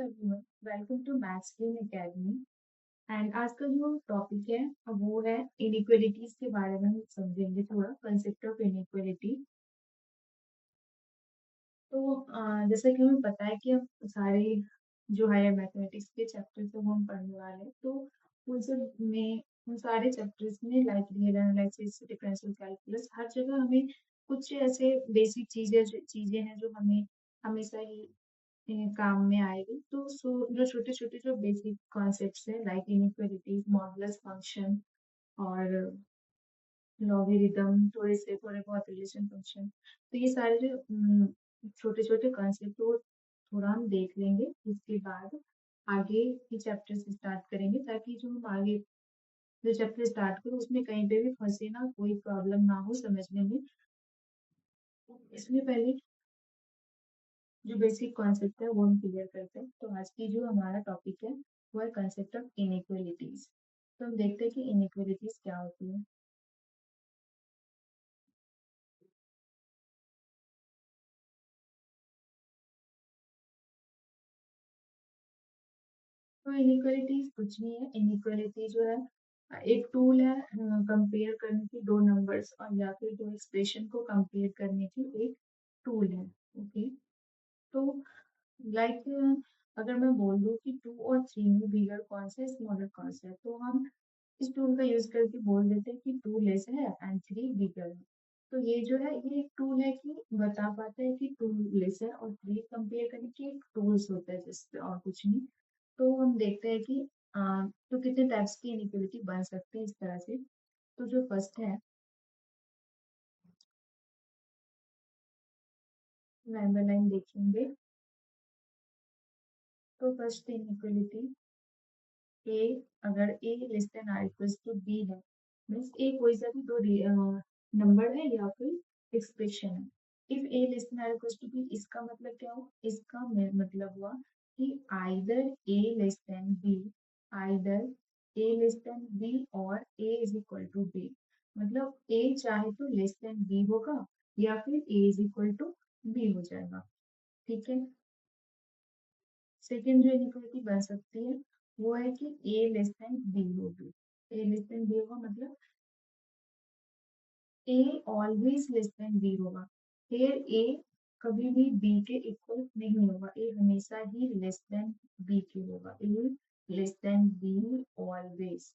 everyone, welcome to Maths Dream Academy। And आज का जो टॉपिक है वो है इनइक्वालिटीज के बारे में हम समझेंगे थोड़ा कंसेप्ट ऑफ इनइक्वालिटी। तो जैसा कि हमें पता है कि हम सारे जो हायर मैथमेटिक्स के चैप्टर्स है वो हम पढ़ने वाले हैं। तो उन सब में उन सारे चैप्टर्स में like real analysis, differential calculus, हर जगह हमें कुछ ऐसे बेसिक चीजें हैं जो हमें हमेशा ही काम में आएगी। तो जो छोटे छोटे जो बेसिक कॉन्सेप्ट्स है लाइक इनइक्वालिटीज, मॉडुलस फंक्शन और लॉगरिदम, थोड़े बहुत रिलेशन फंक्शन, तो ये सारे जो छोटे छोटे कॉन्सेप्ट वो थोड़ा हम देख लेंगे। उसके बाद आगे के चैप्टर से स्टार्ट करेंगे ताकि जो हम आगे जो चैप्टर स्टार्ट करें उसमें कहीं पे भी फंसे ना, कोई प्रॉब्लम ना हो समझने में। इसमें पहले जो बेसिक कॉन्सेप्ट है वो हम क्लियर करते हैं। तो आज की जो हमारा टॉपिक है वो है कंसेप्ट ऑफ इनइक्वालिटीज। तो हम देखते हैं कि इनइक्वालिटीज क्या होती है। तो इनइक्वालिटीज कुछ नहीं है। इनइक्वालिटी जो है एक टूल है कंपेयर करने की दो नंबर्स और या फिर दो एक्सप्रेशन को कंपेयर करने की एक टूल है। ओके। तो लाइक अगर मैं बोल दूं कि 2 और 3 में बिगर कौन सा है, स्मॉलर कौन सा है, तो हम इस टूल का यूज करके बोल देते हैं कि 2 लेस है एंड 3 बिगर है। तो ये जो है ये एक टूल है कि बता पाता है कि 2 लेस है और 3 कंपेयर करने की एक टूल्स होता है जिससे, और कुछ नहीं। तो हम देखते हैं कि तो कितने टाइप्स की इनइक्वालिटी बन सकते हैं इस तरह से। तो जो फर्स्ट है लाइन बाय लाइन देखेंगे। तो फर्स्ट इनइक्वालिटी ए, अगर A less than or equals to B है, मीन्स ए कोई सा भी दो नंबर है या फिर एक्सप्रेशन है। If A less than or equals to B, इसका मतलब क्या हुआ? इसका मतलब हुआ कि either A less than B, either A less than B और A is equal to B. मतलब ए चाहे तो लेस देन बी होगा या फिर ए इज इक्वल टू बी हो जाएगा। ठीक है। सेकेंड जो इनइक्वालिटी बन सकती है वो है कि ए लेस देन बी होगी। ए लेस देन बी होगा मतलब a always less than B होगा। फिर ए कभी भी बी के इक्वल नहीं होगा, ए हमेशा ही लेस देन बी के होगा। A less than B always.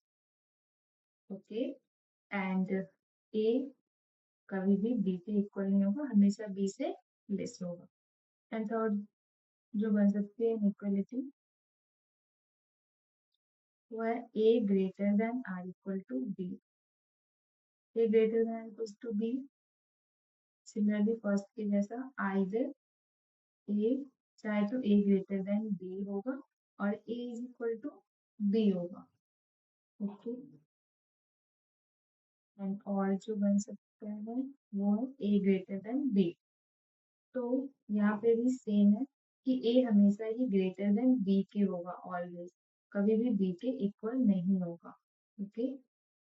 Okay. And A कभी भी बी के इक्वल नहीं होगा, हमेशा बी से लेस होगा। एंड थर्ड जो बन सकती है इनइक्वालिटी वो है A greater than or equal to B. A greater than equal to B, similarly first के जैसा, आइदर ए चाहे तो ए ग्रेटर देन बी होगा और A is equal to B होगा। ओके। एंड और जो बन सकता है वो है ए ग्रेटर देन बी। तो यहाँ पे भी सेम है कि ए हमेशा ही ग्रेटर देन बी के होगा ऑलवेज, कभी भी बी के इक्वल नहीं होगा। ओके।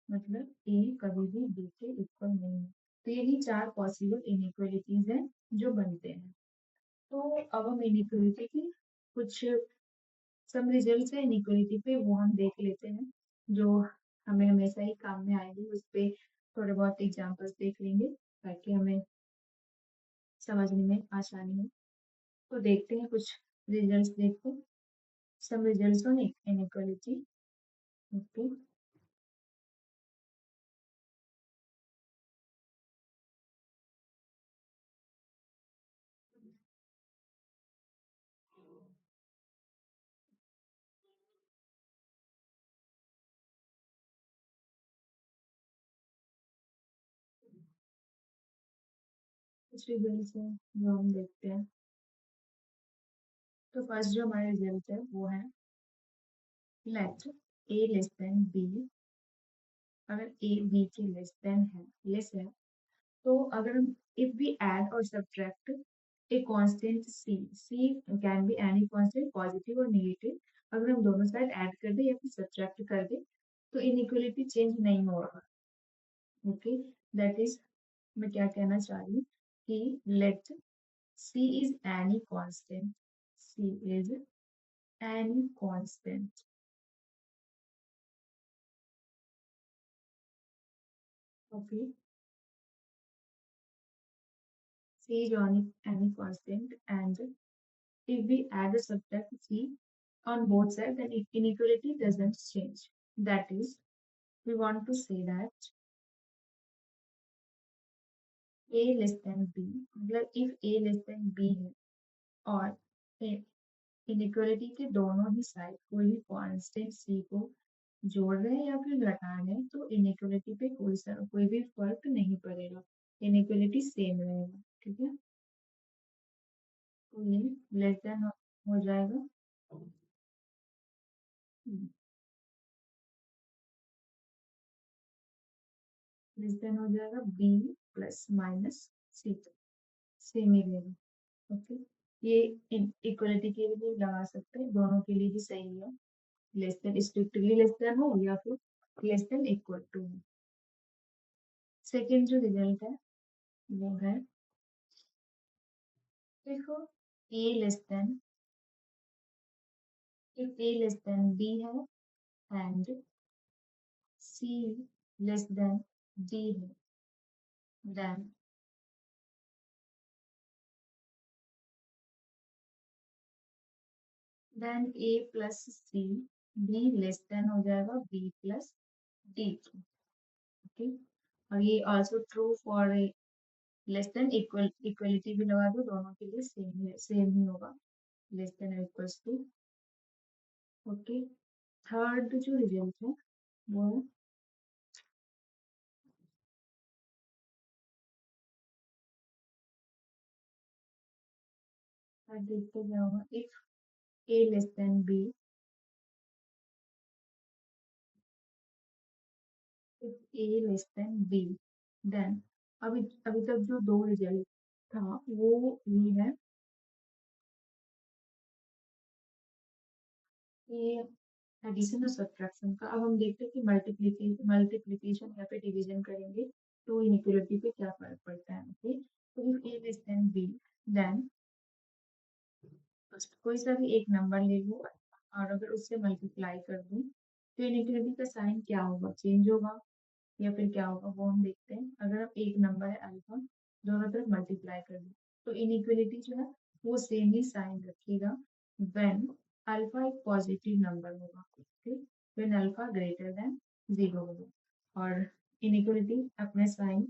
मतलब ए कभी भी बी के इक्वल नहीं है। तो ये भी 4 पॉसिबल इनइक्वालिटीज हैं जो बनते हैं। तो अब हम इनइक्वालिटी की कुछ सम रिजल्ट्स है इनइक्वालिटी पे वो हम देख लेते हैं, जो हमें हमेशा ही काम में आएंगे। उस पे थोड़े बहुत एग्जांपल्स देख लेंगे ताकि हमें समझने में आसानी हो। तो देखते हैं कुछ रिजल्ट्स, देखते हैं सम रिजल्ट्स ऑन इनइक्वालिटी। ओके। कुछ रिजल्ट्स हैं जो हम देखते हैं। तो फर्स्ट जो हमारा रिजल्ट है वो है let A less than B. अगर ए बी के लेस देन है, लेस है, तो अगर हम इफ वी ऐड और subtract a constant C, C can be any constant positive और नेगेटिव, अगर हम दोनों साइड ऐड कर दे या फिर सब्ट्रैक्ट कर दे तो इनइक्वालिटी चेंज नहीं होगा। ओके। दैट इज, मैं क्या कहना चाह रही हूँ कि let C is any constant, C is any constant. Okay, C is on any constant, and if we add or subtract C on both sides, then inequality doesn't change. That is, we want to say that A less than B, मतलब if A less than B है और inequality के दोनों ही side कोई भी constant C को जोड़ रहे हैं या फिर घटा रहे हैं तो इनइक्वालिटी पे कोई भी फर्क नहीं पड़ेगा, इनइक्वालिटी सेम रहेगा। ठीक है, तो ये लेस देन हो जाएगा लेस देन हो जाएगा B plus minus C, same ही रहेगा। ओके, ये इक्वलिटी के लिए भी लगा सकते हैं, दोनों के लिए भी सही है, less than strictly less than हो या फिर लेस देन इक्वल टू हो। सेकेंड जो रिजल्ट है वो है देखो a less then if a less than b है and c less than d है, then a plus c b less than हो जाएगा b प्लस d। ओके, और ये also true for less than equality भी लगा दो, दोनों के लिए सेम ही होगा, less than equals to. Okay, third जो रिजल्ट है वो है देखते क्या होगा if a less than b, if a less than b, then अभी अभी तक जो दो रिजल्ट था वो ये है कि एडिशन और सब्ट्रैक्शन का। अब हम देखते हैं कि मल्टीप्लिकेशन या फिर डिवीजन करेंगे तो इनइक्वालिटी पे क्या फर्क पड़ता है। ओके, तो if a less than b, then कोई सा भी एक नंबर ले लो और अगर उससे मल्टीप्लाई कर दूं तो इनइक्वालिटी का साइन क्या होगा, चेंज होगा या फिर क्या होगा वो हम देखते हैं। अगर आप एक नंबर है अल्फा, दोनों तरफ मल्टीप्लाई कर दो तो इनइक्वालिटी जो है वो सेम ही साइन रखेगा व्हेन अल्फा एक पॉजिटिव नंबर होगा, ठीक, व्हेन अल्फा ग्रेटर देन 0 होगा, और इनइक्वालिटी अपने साइन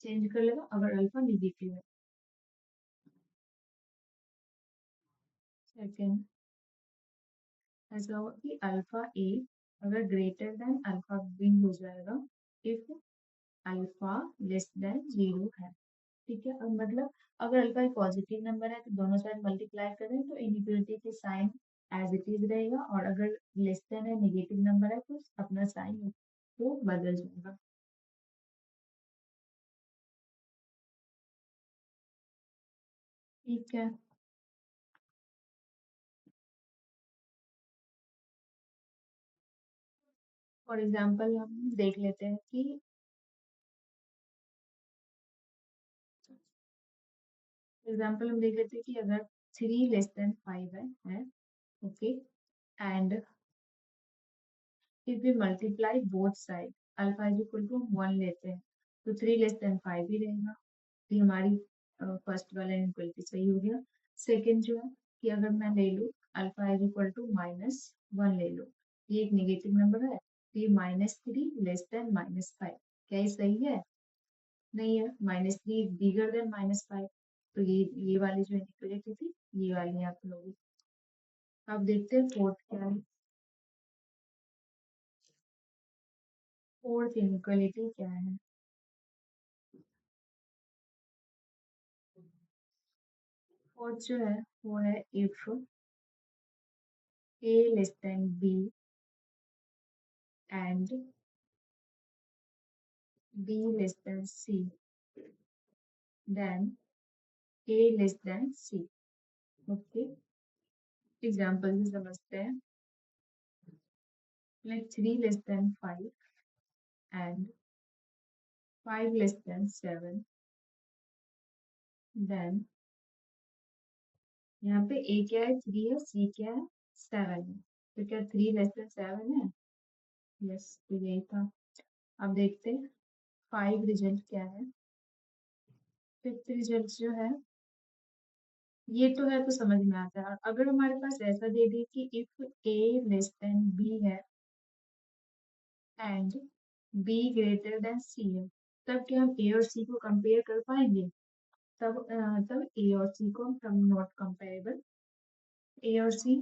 चेंज कर लेगा अगर अल्फा नेगेटिव है। सेकेंड ऐसा होगा कि अल्फा ए अगर ग्रेटर देन अल्फा बी हो जाएगा इफ अल्फा लेस देन 0 है। ठीक है, अब मतलब अगर अल्फा एक पॉजिटिव नंबर है तो दोनों साइड मल्टीप्लाई करें तो इनइक्वालिटी के साइन एज इट इज रहेगा, और अगर लेस देन है नेगेटिव नंबर है तो अपना साइन वो बदल जाएगा। ठीक है, फॉर एग्जाम्पल हम देख लेते हैं कि एग्जाम्पल हम देख लेते हैं कि अगर 3 लेस देन 5 है okay, and if we multiply both side alpha is equal to 1 लेते हैं तो 3 लेस देन 5 ही रहेगा, ये हमारी फर्स्ट वाला इनइक्वालिटी सही हो गया। सेकंड जो है कि अगर मैं ले लूँ अल्फा इज इक्वल टू -1 ले लो, ये एक नेगेटिव नंबर है तो ये -3 लेस देन -5, क्या ये सही है? नहीं है, -3 बिगर देन -5, तो ये वाली जो इनइक्वालिटी थी ये वाली यहाँ पे होगी। अब देखते हैं फोर्थ क्या है, फोर्थ इनइक्वालिटी क्या है। फोर्थ जो है वो है if a less than b and b less than c, then a less than c। Okay, example से समझते हैं, like 3 less than 5 and 5 less than 7, then यहाँ पे ए क्या है 3 है, सी क्या है 7 है, तो क्या 3 लेस देन 7 है? यस, तो यही था। अब देखते हैं 5 रिजल्ट क्या है। फिफ्थ रिजल्ट जो है ये तो है, तो समझ में आता है। अगर हमारे पास ऐसा दे दे कि if A less than B है and B greater than C है, तब क्या हम ए और सी को कंपेयर कर पाएंगे? तब ए और सी को हम नॉट कंपेरेबल। ए और सी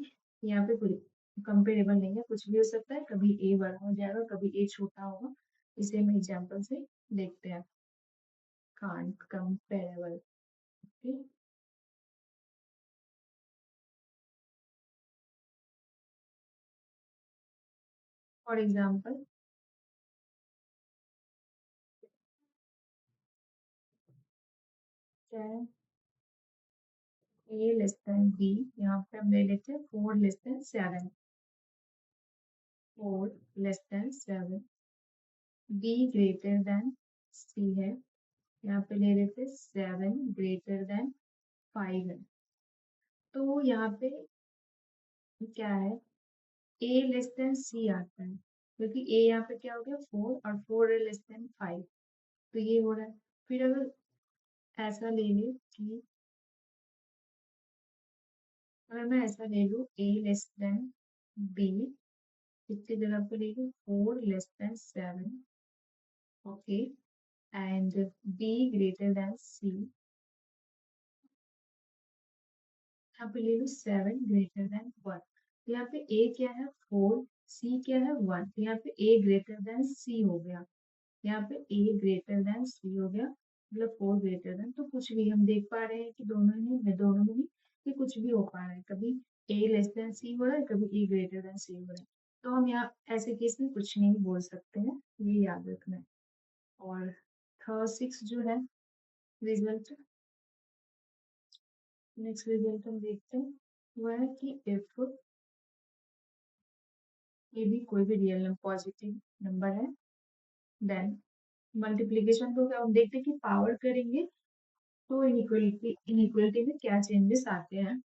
यहाँ पे कोई कंपेरेबल नहीं है, कुछ भी हो सकता है, कभी ए बड़ा हो जाएगा, कभी ए छोटा होगा। इसे हम एग्जांपल से देखते हैं। Can't comparable. Okay, for example क्या है, ए लेस देन बी, यहाँ पे हम ले लेते हैं 4 less than 7। 4 less than 7, B greater than C है, यहाँ पे ले लेते हैं 7 ग्रेटर देन 5 है। तो यहाँ पे क्या है, ए लेस देन सी आता है, क्योंकि ए यहाँ पे क्या हो गया 4 और 4 है लेस देन 5, तो ये हो रहा है। फिर अगर ऐसा ले ले कि अगर मैं ऐसा ले लूँ ए लेस देन बी, इसकी जगह पे ले लूँ 4 less than 7, okay, and B greater than C, यहाँ पे ले लो 7 ग्रेटर देन 1। यहाँ पे ए क्या है 4, सी क्या है 1, तो यहाँ पे ए ग्रेटर देन सी हो गया। यहाँ पे ए ग्रेटर देन सी हो गया, मतलब 4 ग्रेटर देन, तो कुछ भी हम देख पा रहे हैं कि दोनों में नहीं, कि कुछ भी हो पा रहा है, कभी ए लेस देन सी हो रहा है, कभी ए ग्रेटर देन सी हो रहा है। तो हम यहाँ ऐसे केस में कुछ नहीं बोल सकते हैं, ये याद रखना है। और थर्ड 6 जो है रिजल्ट, नेक्स्ट रिजल्ट हम देखते हैं, वो है कि इफ ये भी कोई भी रियल नंबर पॉजिटिव नंबर है, देन मल्टीप्लीकेशन को क्या हम देखते हैं कि पावर करेंगे तो इनइक्वलिटी इनइक्वलिटी में क्या चेंजेस आते हैं।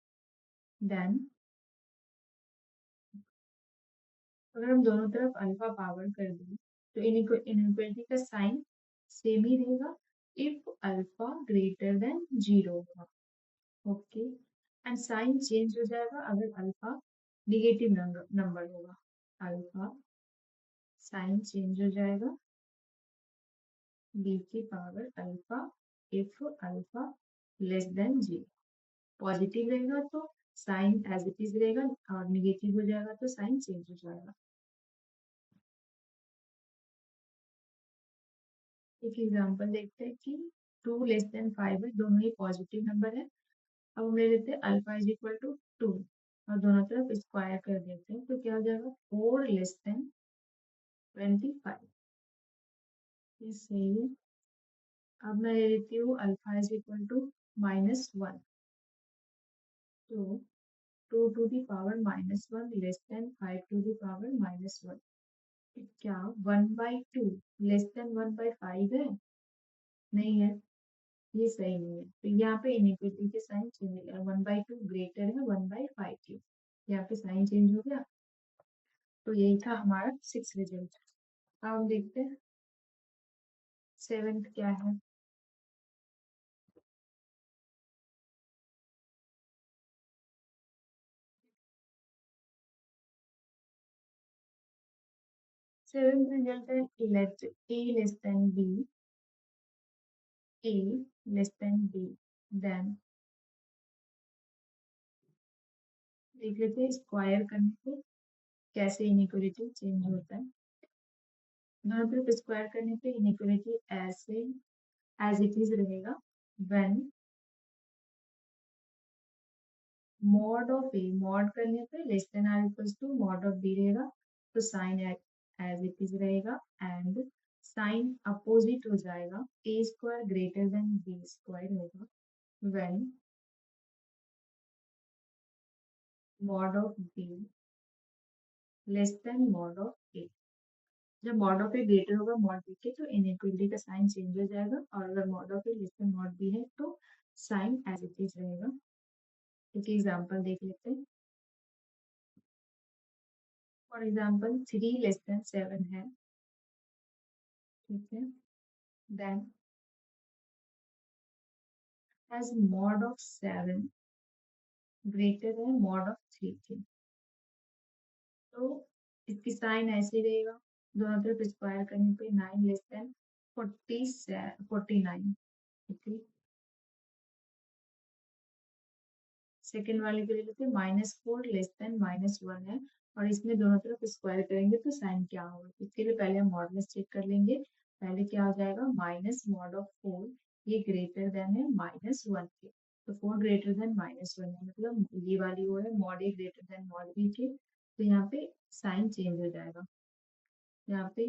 देन अगर हम दोनों तरफ अल्फा पावर कर दें तो इनइक्वलिटी का साइन सेम ही रहेगा इफ अल्फा ग्रेटर देन 0 होगा। ओके, एंड साइन चेंज हो जाएगा अगर अल्फा निगेटिव नंबर होगा। अल्फा साइन चेंज हो जाएगा बी की power alpha if alpha less than 0। Positive रहेगा तो साइन एज इट इज रहेगा, और निगेटिव हो जाएगा तो साइन चेंज हो जाएगा। एक एग्जांपल देखते हैं कि 2 लेस देन 5 है, दोनों ही पॉजिटिव नंबर है। अब हम ले लेते हैं अल्फा इज इक्वल टू 2 और दोनों तरफ स्क्वायर कर देते हैं, तो क्या हो जाएगा 4 लेस देन 25। ये सही है। अब मैं ले लेती हूँ अल्फा इज इक्वल टू -1, तो 2 to the power -1 less than 5 to the power -1, क्या 1/2 लेस देन 1/5 है? नहीं है, ये सही नहीं है, तो यहाँ पे इनइक्वलिटी के साइन चेंज हो गया, 1/2 ग्रेटर है 1/5 के, यहाँ पे साइन चेंज हो गया। तो यही था हमारा 6 रिजल्ट। अब हम देखते हैं 7th क्या है। 7th रिजल्ट है let A less than B, A less than B, then देख लेते हैं स्क्वायर करने पे कैसे इनइक्वलिटी चेंज होता है। दोनों तरफ स्क्वायर करने पे इनइक्वलिटी ऐसे एज इट इज रहेगा, when mod of A, mod करने पे less than or equals to mod of B रहेगा, तो साइन एज इट इज रहेगा, एंड साइन अपोजिट हो जाएगा, A square greater than B square होगा when mod of B less than mod of A. जब mod of A greater होगा mod B के, तो इनइक्वलिटी का साइन चेंज हो जाएगा, और अगर mod of A less than mod B है तो साइन एज इट इज रहेगा। एक एग्जाम्पल देख लेते हैं। फॉर एग्जाम्पल 3 <7 है, ठीक है। Then has mod of 7 greater than mod of 3 थी। तो इसकी साइन ऐसे रहेगा, दोनों तरफ स्क्वायर करने पे 9 <49, ओके। सेकेंड वाले के लिए लेते हैं -4 <-1 है, और इसमें दोनों तरफ स्क्वायर करेंगे तो साइन क्या होगा। इसके लिए पहले हम मॉडुलस चेक कर लेंगे। पहले क्या हो जाएगा, माइनस मॉड ऑफ 4, ये ग्रेटर देन है -1 के। तो 4 ग्रेटर देन -1 है, मतलब ये वाली वो है मॉड ए ग्रेटर देन मॉड बी के। तो यहाँ पे साइन चेंज हो जाएगा। यहाँ पे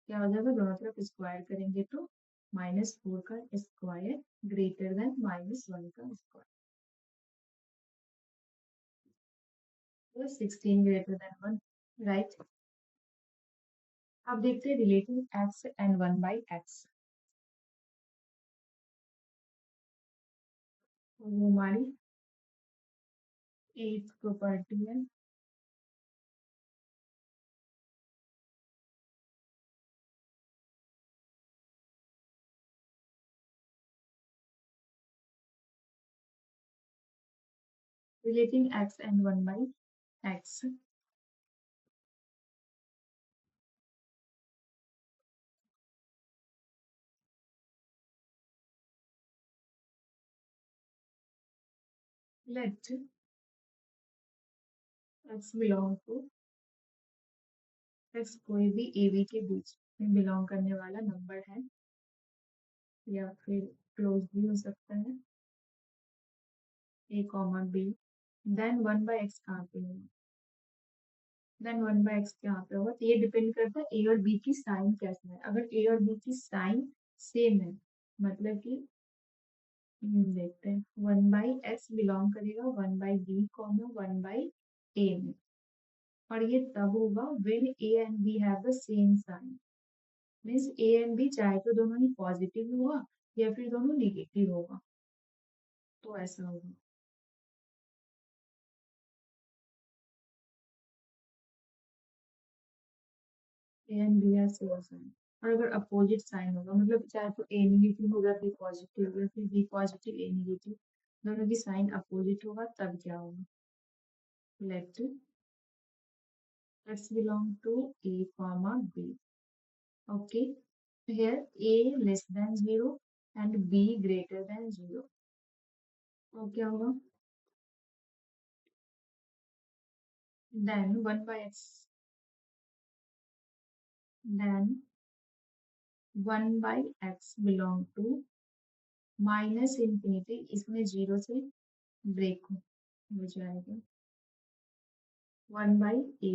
क्या हो जाएगा, दोनों तरफ स्क्वायर करेंगे तो -4 का स्क्वायर ग्रेटर देन -1 का स्क्वायर, तो 16 ग्रेटर देन 1, राइट। अब देखते हैं रिलेटिव एक्स एंड 1/x। वो हमारी 8th प्रॉपर्टी है। Relating X and 1/x। Let X belong to, X कोई भी ए बी के बीच में बिलोंग करने वाला नंबर है, या फिर क्लोज भी हो सकता है, ए कॉमा बी। देन 1/x कहाँ पे होगा, देन 1/x कहाँ पे होगा, तो ये डिपेंड करता है ए और बी की साइन कैसा है। अगर ए और बी की साइन सेम है, मतलब कि देखते हैं, 1/x बिलोंग करेगा 1/b कॉमा 1/a में। और ये तब होगा when a and b have the same sign, means a and b चाहे तो दोनों ही पॉजिटिव होगा या फिर दोनों निगेटिव होगा, तो ऐसा होगा। a and b are same sign। और अगर अपोजिट साइन होगा, मतलब चाहे तो a निगेटिव होगा b पॉजिटिव, या फिर b पॉजिटिव a निगेटिव, दोनों की साइन अपोजिट होगा, तब क्या होगा, late x belong to a comma b, okay। Here a less than 0 and b greater than 0, तो क्या होगा, then 1/x, then 1/x belong to minus infinity, इसमें 0 से ब्रेक हो जाएगा, 1/a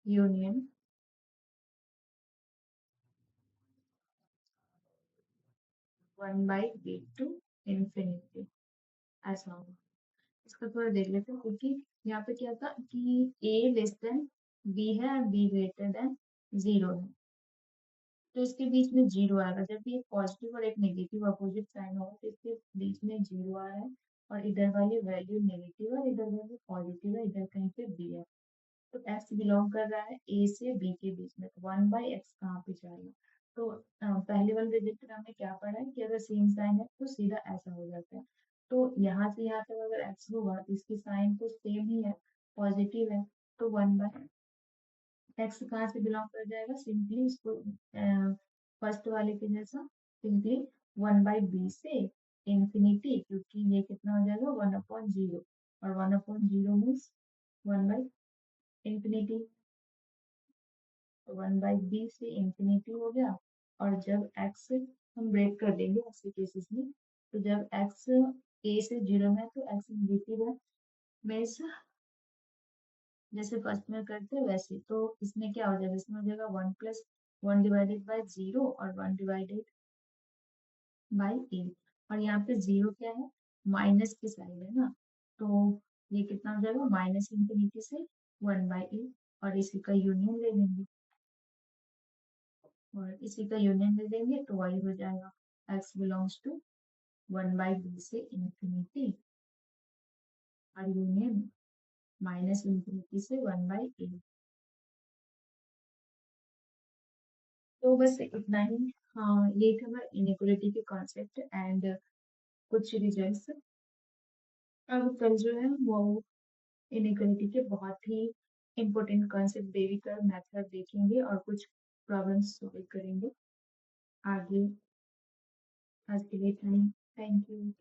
union 1/b to infinity, ऐसा होगा। इसका थोड़ा देख लेते हैं, क्योंकि यहाँ पे क्या था कि a लेस देन b है और b ग्रेटर देन 0 है, तो इसके बीच में 0 आएगा। जब भी एक पॉजिटिव और एक नेगेटिव अपोजिट साइन होगा तो इसके बीच में 0 आ रहा है, और इधर वाली वैल्यू नेगेटिव है, इधर वाली पॉजिटिव है, इधर कहीं पे b है। तो x बिलोंग कर रहा है a से b के बीच में, तो 1/x कहाँ पे जाएगा। तो पहले वाले रजिस्टर हमें क्या पढ़ा है कि अगर सेम साइन है तो सीधा ऐसा हो जाता है। तो यहाँ से यहाँ तक अगर x होगा तो इसकी साइन तो सेम ही है, पॉजिटिव है, तो 1/x कहाँ से बिलोंग कर जाएगा, सिंपली इसको फर्स्ट वाले के जैसा, सिंपली 1/b से इंफिनिटी, क्योंकि ये कितना हो जाएगा 1/0, और 1/0 मीन्स 1/इंफिनिटी, 1/b से इंफिनिटी हो गया। और जब x हम ब्रेक कर देंगे ऐसे केसेस में, तो जब x a से 0 में है तो x नेगेटिव है, मीन्स जैसे फर्स्ट में करते हैं वैसे, तो इसमें क्या हो जाएगा, इसमें हो जाएगा 1+1/0 और 1/a, और यहाँ पे 0 क्या है, माइनस की साइड है ना, तो ये कितना हो जाएगा, माइनस इंफिनिटी से 1/a, और इसी का यूनियन ले लेंगे, और इसी का यूनियन ले लेंगे तो वही हो जाएगा x बिलोंग्स टू 1/b से इंफिनिटी और यूनियन माइनस इंफिनिटी से 1/a। तो बस इतना ही। हाँ, ये था इनइक्वालिटी के कॉन्सेप्ट एंड कुछ रिजल्ट्स। अब कल जो है वो इनइक्वालिटी के बहुत ही important concept baby curve method देखेंगे और कुछ प्रॉब्लम्स सॉल्व करेंगे आगे। आज के लिए थैंक यू।